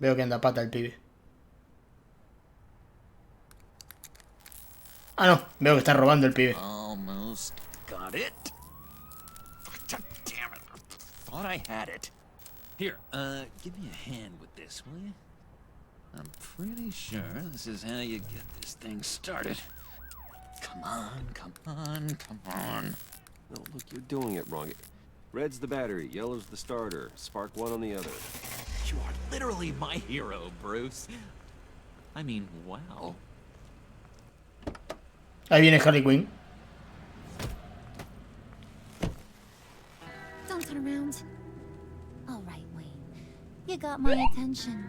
Veo que anda a pata el pibe. Ah, no. Veo que está robando el pibe. Almost got it. Damn it. Thought I had it. Here, give me a hand with this, will you? I'm pretty sure this is how you get this thing started. Come on, come on, come on. No, look, you're doing it wrong. Red's the battery, yellow's the starter. Spark one on the other. You are literally my hero, Bruce. I mean, wow. Ahí viene Harley Quinn. Don't turn around. All right, Wayne. You got my attention.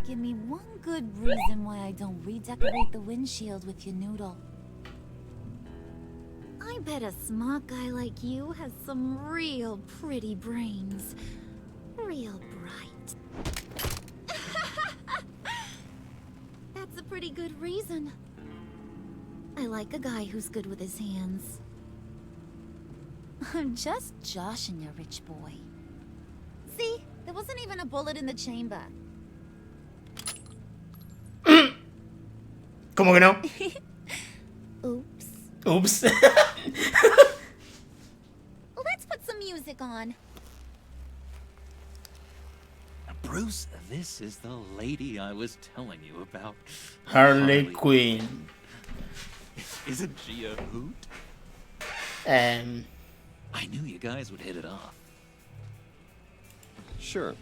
Give me one good reason why I don't redecorate the windshield with your noodle. I bet a smart guy like you has some real pretty brains. Real bright. That's a pretty good reason. I like a guy who's good with his hands. I'm just joshing you, rich boy. See? There wasn't even a bullet in the chamber. ¿Cómo que no? Oops. Ups. Let's put some music on. Bruce, this is the lady I was telling you about. Harley Quinn. Isn't she a hoot? I knew you guys would hit it off. Sure.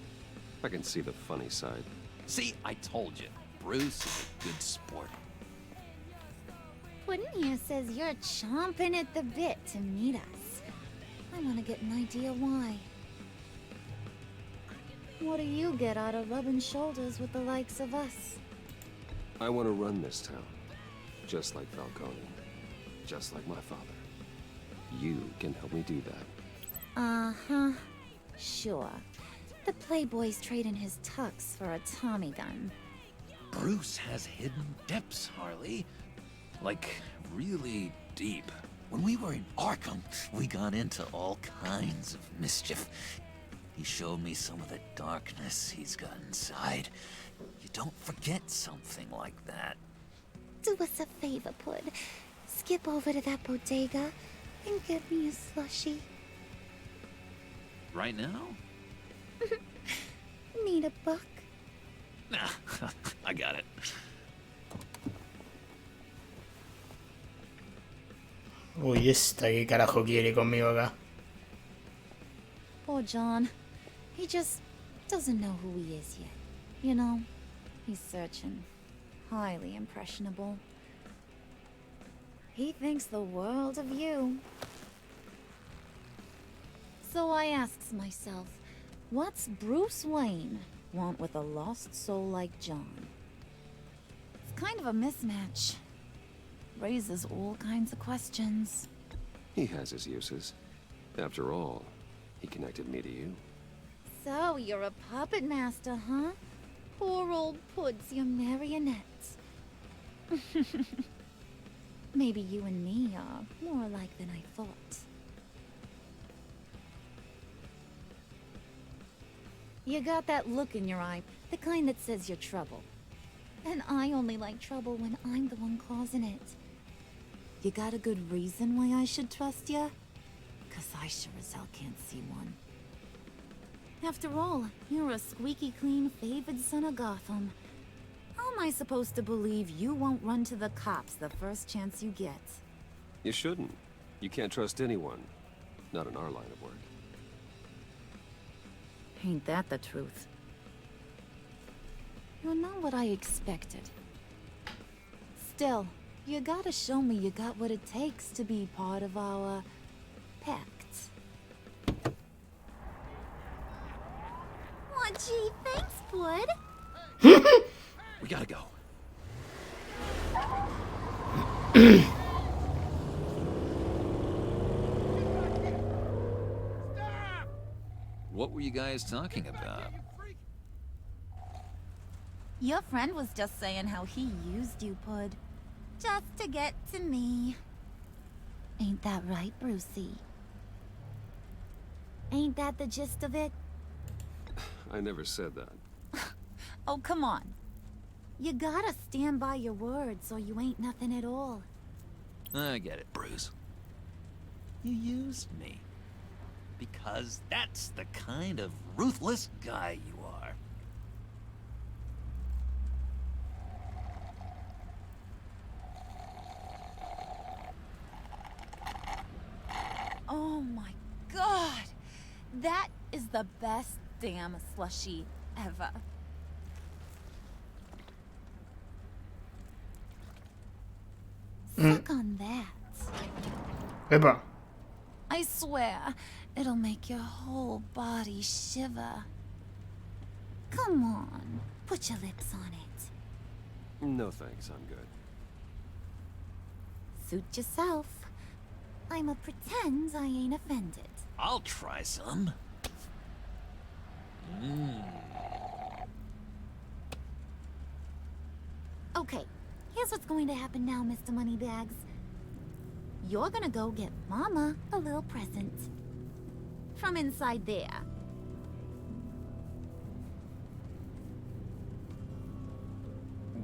I can see the funny side. See, I told you. Bruce is a good sport. Puddin' here says you're chomping at the bit to meet us. I want to get an idea why. What do you get out of rubbing shoulders with the likes of us? I want to run this town. Just like Falcone. Just like my father. You can help me do that. Uh-huh. Sure. The playboy's trading his tux for a Tommy gun. Bruce has hidden depths, Harley. Like, really deep. When we were in Arkham, we got into all kinds of mischief. He showed me some of the darkness he's got inside. You don't forget something like that. Do us a favor, Pud. Skip over to that bodega and get me a slushie. Right now? Need a buck? Nah, I got it. Uy, esta, ¿qué carajo quiere conmigo acá? Poor John. He just doesn't know who he is yet. You know, he's searching. Highly impressionable. He thinks the world of you. So I asks myself, what's Bruce Wayne want with a lost soul like John? It's kind of a mismatch. Raises all kinds of questions. He has his uses. After all, he connected me to you. So you're a puppet master, huh? Poor old Puds, your marionette. Maybe you and me are more alike than I thought. You got that look in your eye, the kind that says you're trouble. And I only like trouble when I'm the one causing it. You got a good reason why I should trust you? 'Cause I sure as hell can't see one. After all, you're a squeaky clean favored son of Gotham. How am I supposed to believe you won't run to the cops the first chance you get? You shouldn't. You can't trust anyone. Not in our line of work. Ain't that the truth? You're not what I expected. Still, you gotta show me you got what it takes to be part of our pact. Aw, gee, thanks, Bud. We gotta go. What were you guys talking about? Your friend was just saying how he used you, Pud. Just to get to me. Ain't that right, Brucey? Ain't that the gist of it? I never said that. Oh, come on. You gotta stand by your words or you ain't nothing at all. I get it, Bruce. You used me. Because that's the kind of ruthless guy you are. Oh my god! That is the best damn slushie ever. Suck on that. Epa. I swear, it'll make your whole body shiver. Come on, put your lips on it. No thanks, I'm good. Suit yourself. I'ma pretend I ain't offended. I'll try some. Okay, here's what's going to happen now, Mr. Moneybags. You're gonna go get Mama a little present. From inside there.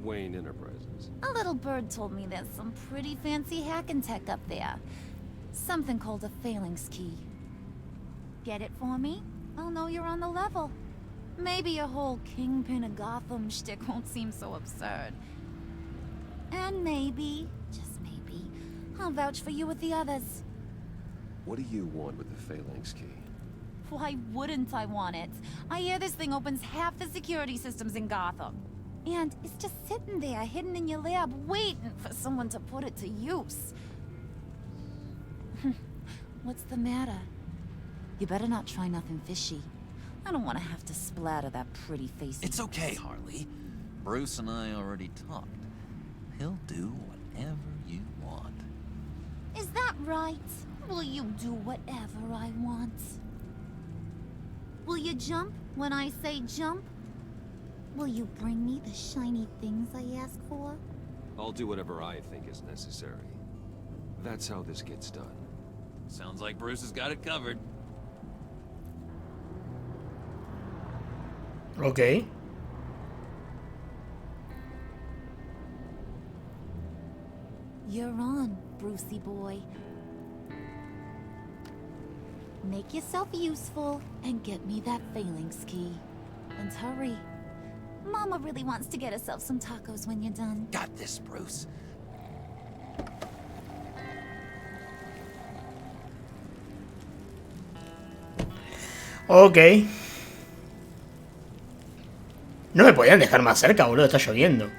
Wayne Enterprises. A little bird told me there's some pretty fancy hacking tech up there. Something called a phalanx key. Get it for me? I'll know you're on the level. Maybe your whole Kingpin of Gotham shtick won't seem so absurd. And maybe, just maybe, I'll vouch for you with the others. What do you want with the phalanx key? Why wouldn't I want it? I hear this thing opens half the security systems in Gotham. And it's just sitting there, hidden in your lab, waiting for someone to put it to use. What's the matter? You better not try nothing fishy. I don't want to have to splatter that pretty face. It's okay, Harley. Bruce and I already talked. He'll do whatever you want. Is that right? Will you do whatever I want? Will you jump when I say jump? Will you bring me the shiny things I ask for? I'll do whatever I think is necessary. That's how this gets done. Sounds like Bruce has got it covered. Ok. You're on, Brucey boy. Make yourself useful and get me that phalanx key. And hurry. Mama really wants to get herself some tacos when you're done. Got this, Bruce. Ok. No me podían dejar más cerca, boludo, está lloviendo.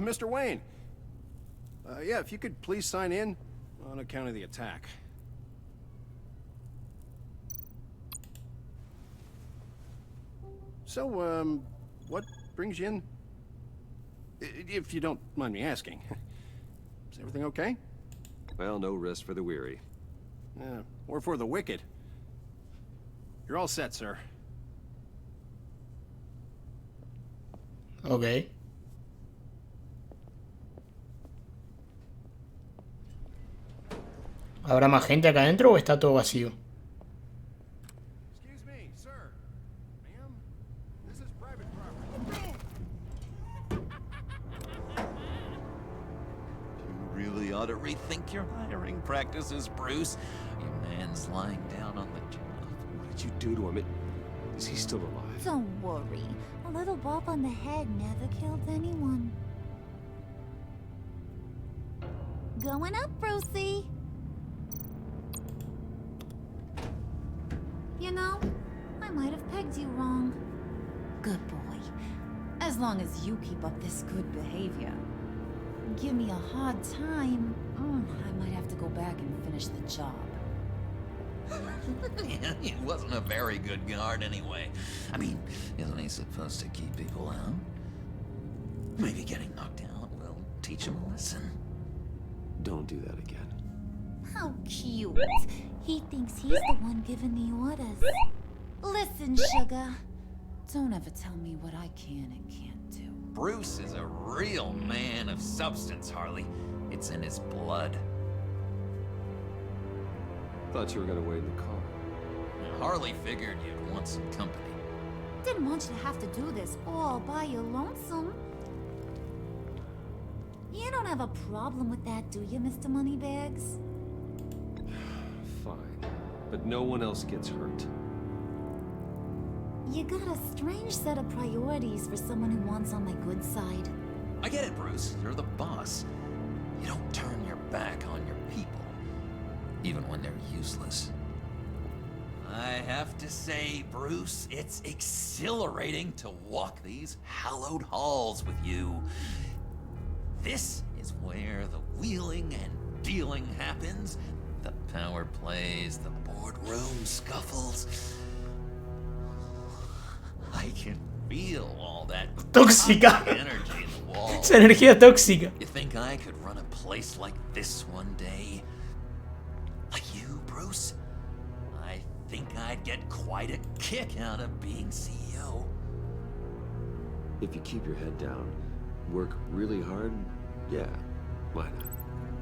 Mr. Wayne. Yeah, if you could please sign in on account of the attack. So, what brings you in? If you don't mind me asking. Is everything okay? Well, no rest for the weary. Or for the wicked. You're all set, sir. Ok. ¿Habrá más gente acá adentro o está todo vacío? Excuse me, sir. Ma'am, this is private property. You really ought to rethink your hiring practices, Bruce. Your man's lying down on the job. What did you do to him? Is he still alive? Don't worry. A little bump on the head never killed anyone. Going up, Brucey. You know, I might have pegged you wrong. Good boy. As long as you keep up this good behavior. Give me a hard time, I might have to go back and finish the job. He wasn't a very good guard anyway. I mean, isn't he supposed to keep people out? Maybe getting knocked out will teach him a lesson. Don't do that again. How cute. He thinks he's the one giving the orders. Listen, sugar. Don't ever tell me what I can and can't do. Bruce is a real man of substance, Harley. It's in his blood. Thought you were gonna wait in the car. Harley figured you'd want some company. Didn't want you to have to do this all by your lonesome. You don't have a problem with that, do you, Mr. Moneybags? Fine. But no one else gets hurt. You got a strange set of priorities for someone who wants on my good side. I get it, Bruce. You're the boss. You don't turn your back on your people, even when they're useless. I have to say, Bruce, it's exhilarating to walk these hallowed halls with you. This is where the wheeling and dealing happens. The power plays, the boardroom scuffles. I can feel all that Tóxica. energy in the walls. Esa energía tóxica. You think I could run a place like this one day? Like you, Bruce? I think I'd get quite a kick out of being CEO. If you keep your head down, work really hard, yeah, why not?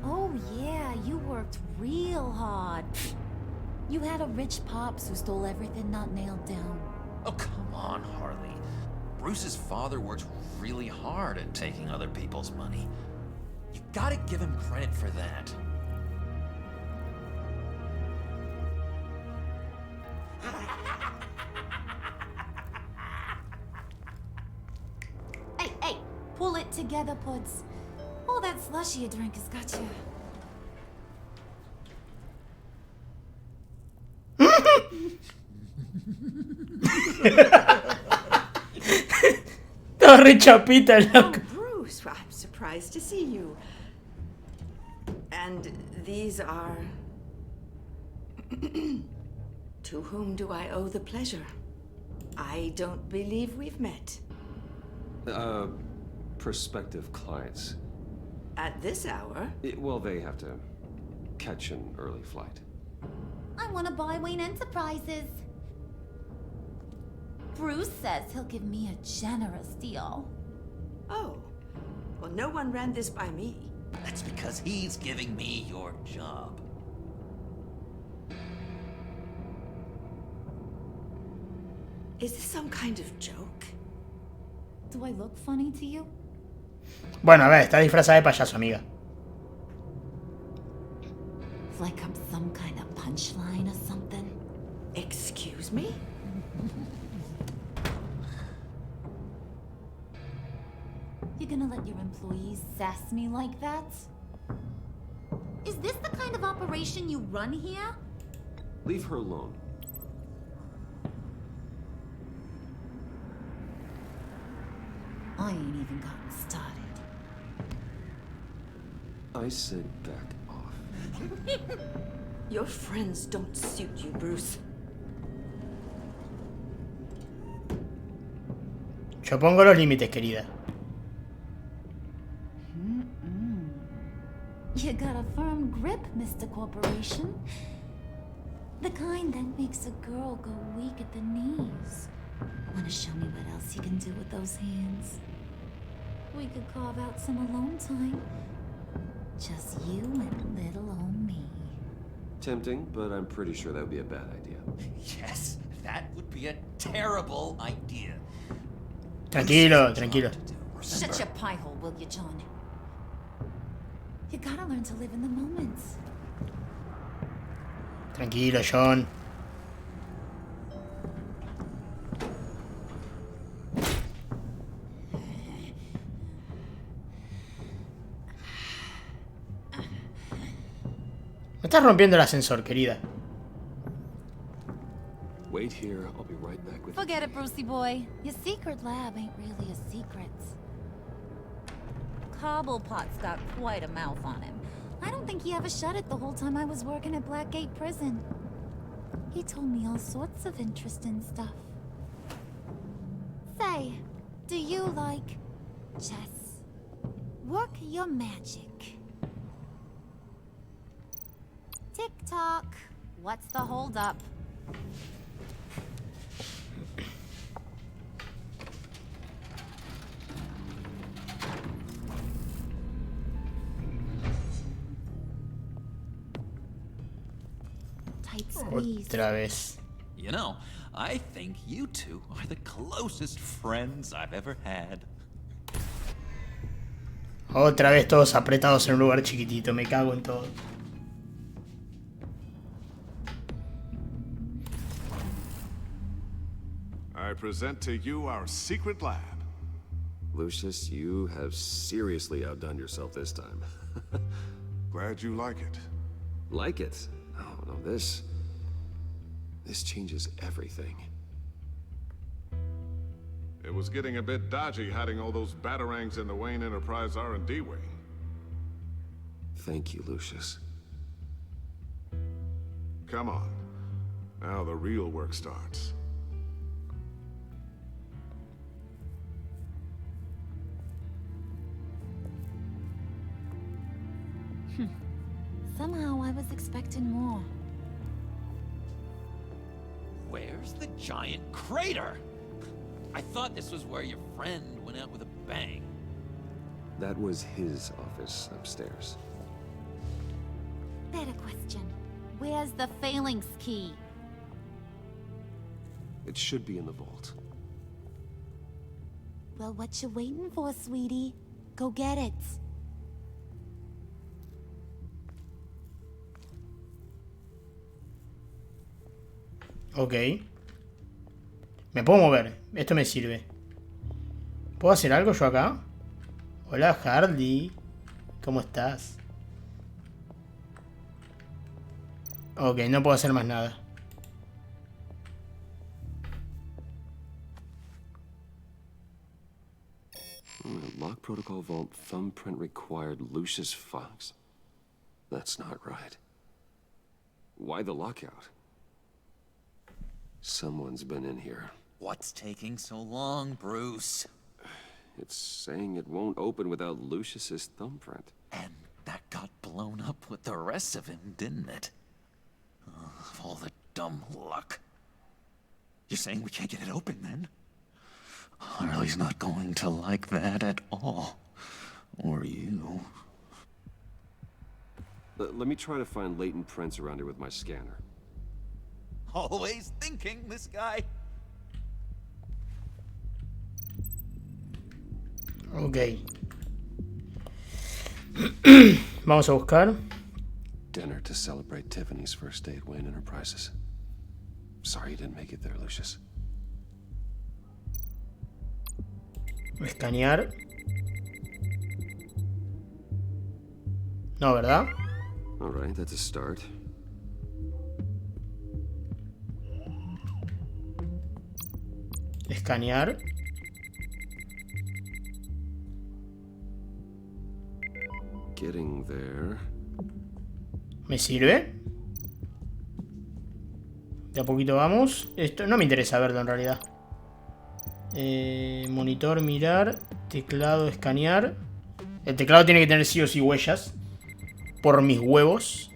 Oh yeah, you worked real hard. You had a rich pops who stole everything not nailed down. Oh, come on, Harley. Bruce's father worked really hard at taking other people's money. You gotta give him credit for that. Hey, pull it together, Puds. All that slushy you drink has got you. Todo re chapita el Oh, loco. Bruce, well, I'm surprised to see you. And these are... To whom do I owe the pleasure? I don't believe we've met. Prospective clients. At this hour? Well, they have to catch an early flight. I want to buy Wayne Enterprises. Bruce says he'll give me a generous deal. Oh, well, no one ran this by me. That's because he's giving me your job. Is this some kind of joke? Do I look funny to you? Bueno, a ver, está disfrazada de payaso, amiga. Like I'm some kind of punchline or something? Excuse me? You gonna let your employees sass me like that? Is this the kind of operation you run here? Leave her alone. I ain't even gotten started. I said back off. Your friends don't suit you, Bruce. Yo pongo los límites, querida. You got a firm grip, Mr. Corporation. The kind that makes a girl go weak at the knees. Wanna show me what else you can do with those hands? We could carve out some alone time. Just you and little old me. Tempting, but I'm pretty sure that would be a bad idea. Yes, that would be a terrible idea. Tranquilo, tranquilo. Shut your pie hole, will you, John? You gotta learn to live in the moment. Tranquilo, John. Me estás rompiendo el ascensor, querida. Wait here, I'll be right back with you. Forget it, Brucey boy. Your secret lab ain't really a secret. Cobblepot's got quite a mouth on him. I don't think he ever shut it the whole time I was working at Blackgate Prison. He told me all sorts of interesting stuff. Say, do you like chess? Work your magic. Tick-tock. What's the holdup? tight squeeze. Otra vez. You know, I think you two are the closest friends I've ever had. Otra vez todos apretados en un lugar chiquitito. Me cago en todo. I present to you our secret lab. Lucius, you have seriously outdone yourself this time. Glad you like it. Like it? Oh, no, this changes everything. It was getting a bit dodgy hiding all those batarangs in the Wayne Enterprise R&D wing. Thank you, Lucius. Come on. Now the real work starts. Somehow I was expecting more. Where's the giant crater? I thought this was where your friend went out with a bang. That was his office upstairs. Better question. Where's the phalanx key? It should be in the vault. Well, what you waiting for, sweetie? Go get it. Ok. Me puedo mover. Esto me sirve. ¿Puedo hacer algo yo acá? Hola, Harley. ¿Cómo estás? Ok, no puedo hacer más nada. Lock protocol vault thumbprint required Lucius Fox. That's not right. Why the lockout? Someone's been in here. What's taking so long, Bruce? It's saying it won't open without Lucius's thumbprint. And that got blown up with the rest of him, didn't it? Of all the dumb luck. You're saying we can't get it open, then? Harley's not going to like that at all. Or you. Let me try to find latent prints around here with my scanner. Always thinking, this guy. Ok. Vamos a buscar. Dinner to celebrate Tiffany's first day at Wayne Enterprises. Sorry you didn't make it there, Lucius. Escanear. No, ¿verdad? All right, that's a start. Escanear. Getting there. ¿Me sirve? De a poquito vamos. Esto no me interesa verlo en realidad. Monitor, mirar. Teclado, escanear. El teclado tiene que tener sí o sí huellas. Por mis huevos.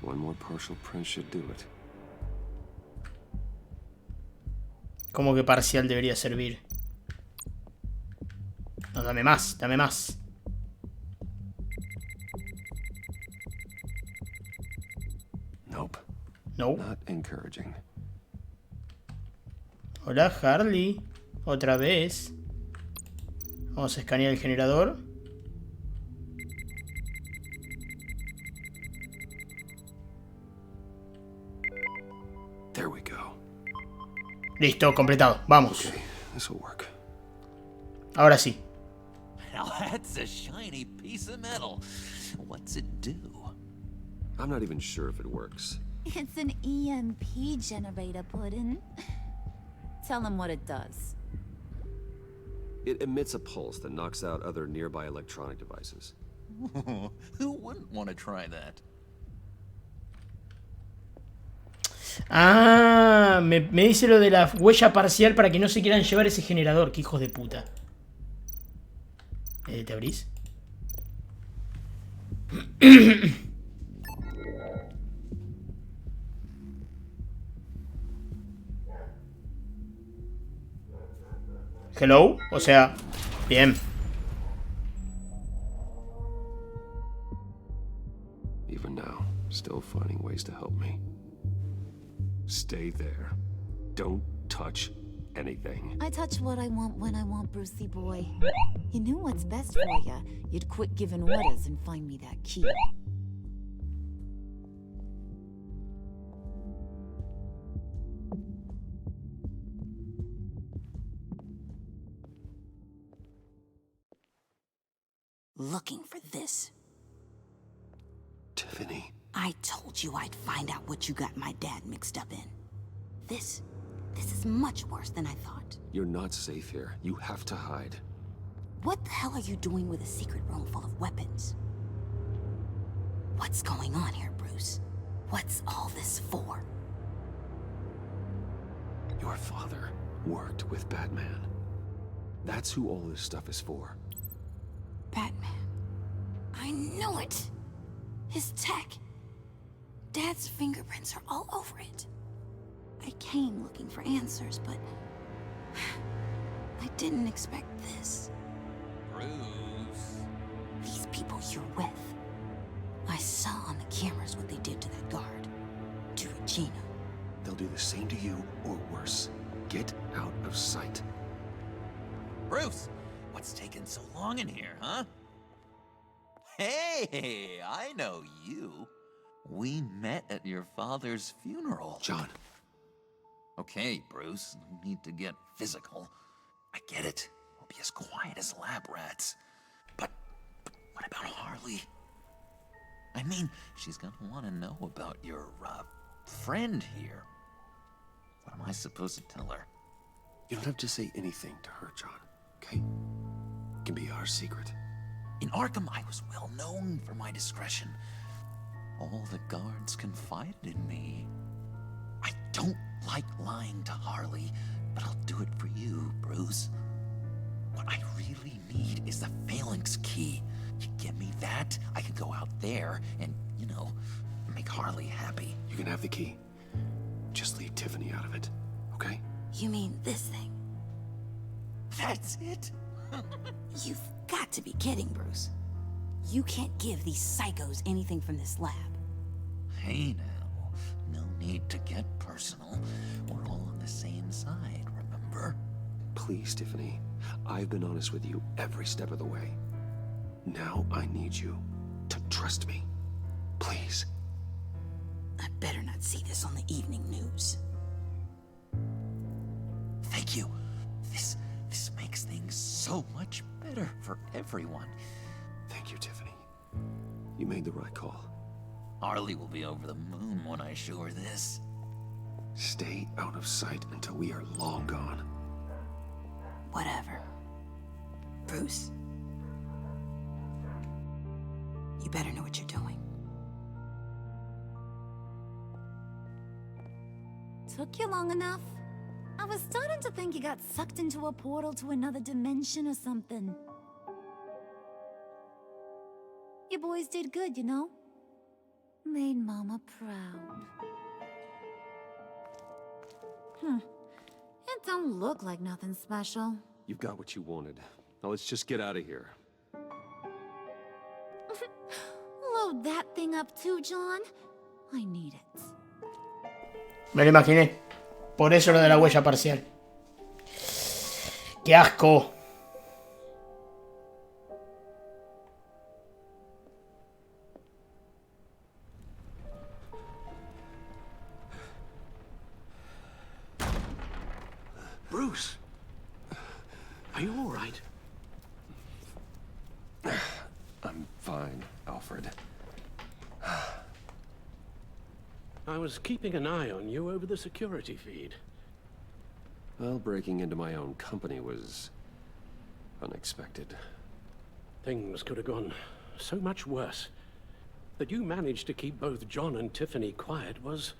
One more partial print should do it. Como que parcial debería servir. No, dame más, dame más. Nope. No. Not encouraging. Hola, Harley. Otra vez. Vamos a escanear el generador. There we go. Listo, completado. Vamos. Okay, this will work. Ahora sí. Now that's a shiny piece of metal. What's it do? I'm not even sure if it works. It's an EMP generator, Puddin'. Tell him what it does. It emits a pulse that knocks out other nearby electronic devices. Who wouldn't want to try that? Ah, me dice lo de la huella parcial para que no se quieran llevar ese generador. Qué hijos de puta. ¿Te abrís? Hello, o sea, bien. even now, still finding ways to help me. Stay there. Don't touch anything. I touch what I want when I want, Brucey boy. You knew what's best for you. You'd quit giving orders and find me that key. Looking for this. Tiffany. I told you I'd find out what you got my dad mixed up in. This is much worse than I thought. You're not safe here. You have to hide. What the hell are you doing with a secret room full of weapons? What's going on here, Bruce? What's all this for? Your father worked with Batman. That's who all this stuff is for. Batman. I knew it! His tech. Dad's fingerprints are all over it. I came looking for answers, but I didn't expect this. Bruce. These people you're with. I saw on the cameras what they did to that guard. To Regina. They'll do the same to you, or worse. Get out of sight. Bruce, what's taking so long in here, huh? Hey, I know you. We met at your father's funeral. John. Okay, Bruce, no need to get physical. I get it. We'll be as quiet as lab rats. But what about Harley? I mean, she's gonna want to know about your, friend here. What am I supposed to tell her? You don't have to say anything to her, John, okay? It can be our secret. In Arkham, I was well known for my discretion. All the guards confided in me. I don't like lying to Harley, but I'll do it for you, Bruce. What I really need is the phalanx key. You give me that, I can go out there and, you know, make Harley happy. You can have the key. Just leave Tiffany out of it, okay? You mean this thing? That's it? You've got to be kidding, Bruce. You can't give these psychos anything from this lab. Hey now, no need to get personal. We're all on the same side, remember? Please, Tiffany. I've been honest with you every step of the way. Now I need you to trust me. Please. I better not see this on the evening news. Thank you. This makes things so much better for everyone. Thank you, Tiffany. You made the right call. Harley will be over the moon when I show her this. Stay out of sight until we are long gone. Whatever. Bruce. You better know what you're doing. Took you long enough? I was starting to think you got sucked into a portal to another dimension or something. You boys did good, you know? Made Mama proud. It don't look like nothing special. You've got what you wanted. Now let's just get out of here. Load that thing up too, John. I need it. Me lo imaginé. Por eso lo de la huella parcial. ¡Qué asco! Bruce, are you all right? I'm fine, Alfred. I was keeping an eye on you over the security feed. Well, breaking into my own company was unexpected. Things could have gone so much worse. That you managed to keep both John and Tiffany quiet was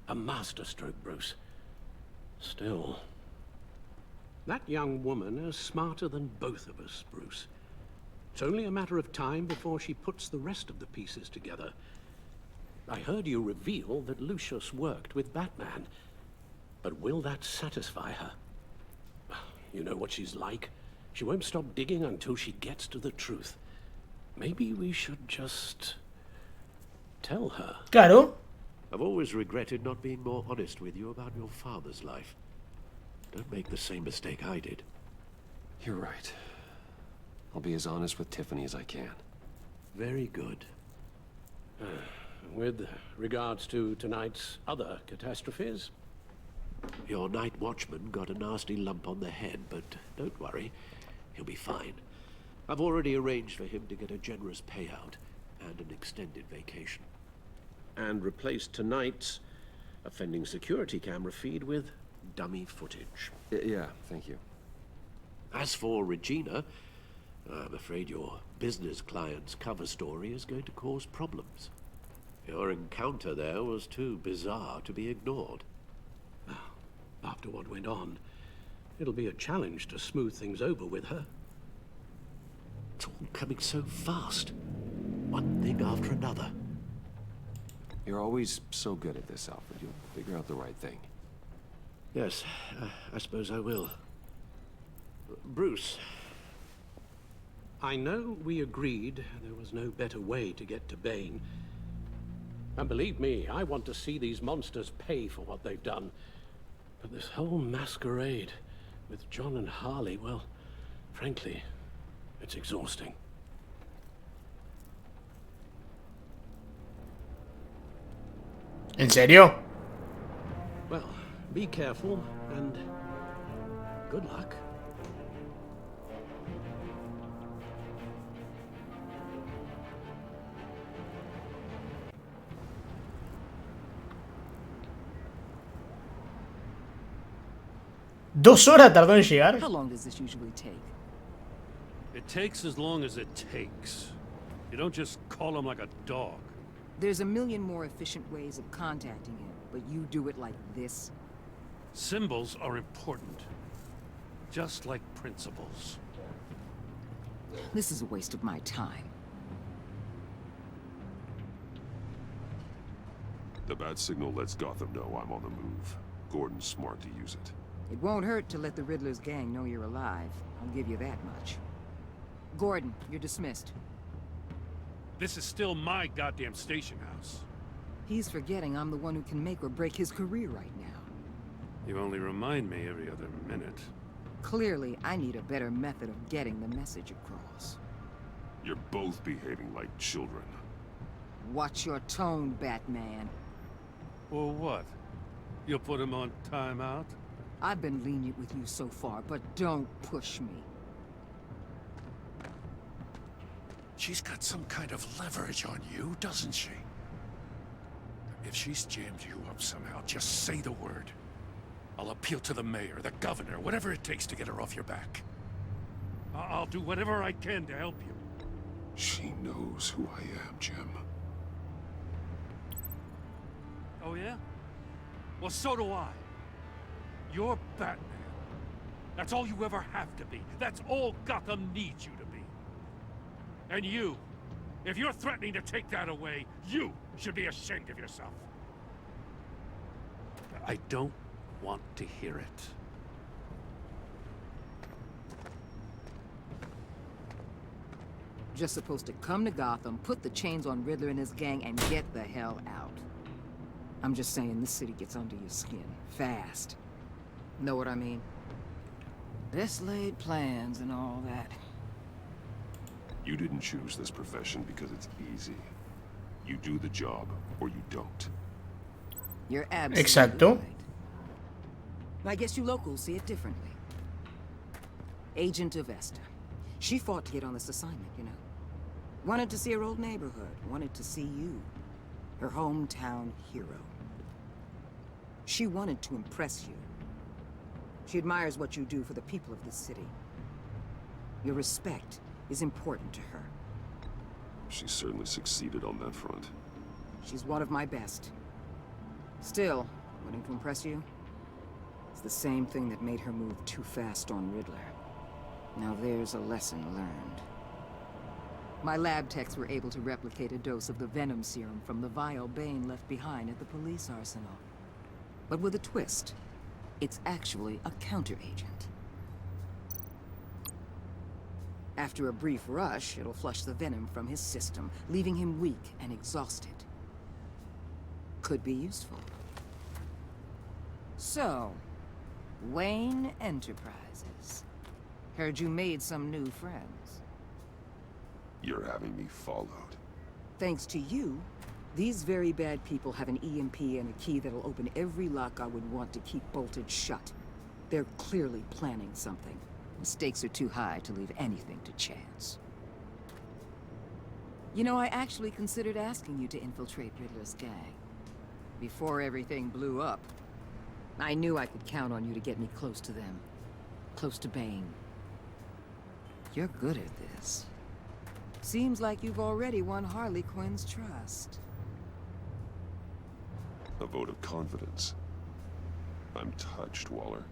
a masterstroke, Bruce. Still, that young woman is smarter than both of us, Bruce. It's only a matter of time before she puts the rest of the pieces together. I heard you reveal that Lucius worked with Batman. But will that satisfy her? You know what she's like. She won't stop digging until she gets to the truth. Maybe we should just tell her. Claro. I've always regretted not being more honest with you about your father's life. Don't make the same mistake I did. You're right. I'll be as honest with Tiffany as I can. Very good. With regards to tonight's other catastrophes, your night watchman got a nasty lump on the head, but don't worry, he'll be fine. I've already arranged for him to get a generous payout and an extended vacation. And replaced tonight's offending security camera feed with dummy footage. Yeah, thank you. As for Regina, I'm afraid your business client's cover story is going to cause problems. Your encounter there was too bizarre to be ignored. Now, after what went on, it'll be a challenge to smooth things over with her. It's all coming so fast. One thing after another. You're always so good at this, Alfred. You'll figure out the right thing. Yes, I suppose I will. Bruce, I know we agreed there was no better way to get to Bane. And believe me, I want to see these monsters pay for what they've done. But this whole masquerade with John and Harley, well, frankly, it's exhausting. ¿En serio? Well, be careful and good luck. ¿2 horas tardó en llegar? How long does this usually take? It takes as long as it takes. You don't just call him like a dog. There's a million more efficient ways of contacting him, but you do it like this? Symbols are important. Just like principles. This is a waste of my time. The bat signal lets Gotham know I'm on the move. Gordon's smart to use it. It won't hurt to let the Riddler's gang know you're alive. I'll give you that much. Gordon, you're dismissed. This is still my goddamn station house. He's forgetting I'm the one who can make or break his career right now. You only remind me every other minute. Clearly, I need a better method of getting the message across. You're both behaving like children. Watch your tone, Batman. Or what? You'll put him on timeout? I've been lenient with you so far, but don't push me. She's got some kind of leverage on you, doesn't she? If she's jammed you up somehow, just say the word. I'll appeal to the mayor, the governor, whatever it takes to get her off your back. I'll do whatever I can to help you. She knows who I am, Jim. Oh yeah? Well, so do I. You're Batman. That's all you ever have to be. That's all Gotham needs you to be. And you, if you're threatening to take that away, you should be ashamed of yourself. I don't want to hear it. Just supposed to come to Gotham, put the chains on Riddler and his gang, and get the hell out. I'm just saying, this city gets under your skin. Fast. Know what I mean? Best laid plans and all that. You didn't choose this profession because it's easy. You do the job, or you don't. You're absolutely Exacto. right. I guess you locals see it differently. Agent of Esta. She fought to get on this assignment, you know. Wanted to see her old neighborhood. Wanted to see you. Her hometown hero. She wanted to impress you. She admires what you do for the people of this city. Your respect is important to her. She certainly succeeded on that front. She's one of my best. Still, wanting to impress you? It's the same thing that made her move too fast on Riddler. Now there's a lesson learned. My lab techs were able to replicate a dose of the venom serum from the vial Bane left behind at the police arsenal. But with a twist. It's actually a counter-agent. After a brief rush, it'll flush the venom from his system, leaving him weak and exhausted. could be useful. So, Wayne Enterprises. Heard you made some new friends. You're having me followed. Thanks to you, these very bad people have an EMP and a key that'll open every lock I would want to keep bolted shut. They're clearly planning something. The stakes are too high to leave anything to chance. You know, I actually considered asking you to infiltrate Riddler's gang. Before everything blew up, I knew I could count on you to get me close to them. Close to Bane. You're good at this. Seems like you've already won Harley Quinn's trust. A vote of confidence. I'm touched, Waller.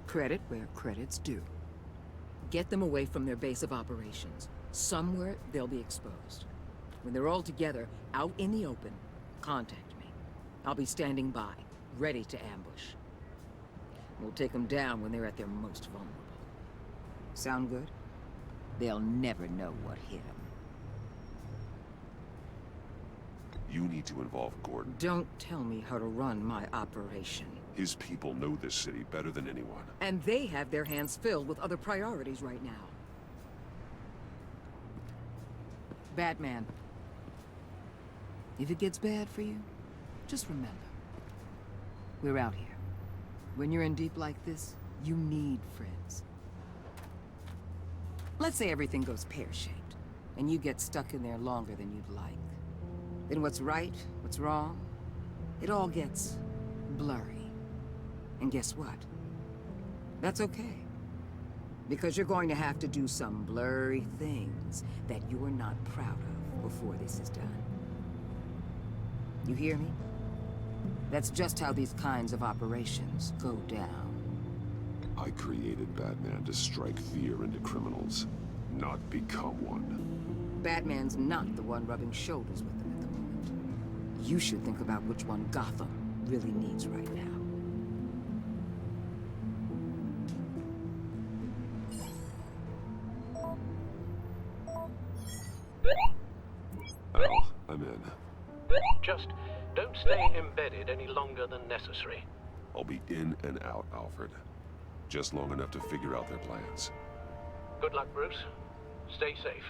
Credit where credit's due. Get them away from their base of operations. Somewhere they'll be exposed. When they're all together, out in the open, contact me. I'll be standing by, ready to ambush. We'll take them down when they're at their most vulnerable. Sound good? They'll never know what hit them. You need to involve Gordon. Don't tell me how to run my operation. His people know this city better than anyone. And they have their hands filled with other priorities right now. Batman. If it gets bad for you, just remember. We're out here. When you're in deep like this, you need friends. Let's say everything goes pear-shaped, and you get stuck in there longer than you'd like. Then what's right, what's wrong, it all gets blurry. And guess what? That's okay. Because you're going to have to do some blurry things that you're not proud of before this is done. You hear me? That's just how these kinds of operations go down. I created Batman to strike fear into criminals, not become one. Batman's not the one rubbing shoulders with them at the moment. You should think about which one Gotham really needs right now. Al, I'm in. Just don't stay embedded any longer than necessary. I'll be in and out, Alfred. Just long enough to figure out their plans. Good luck, Bruce. Stay safe.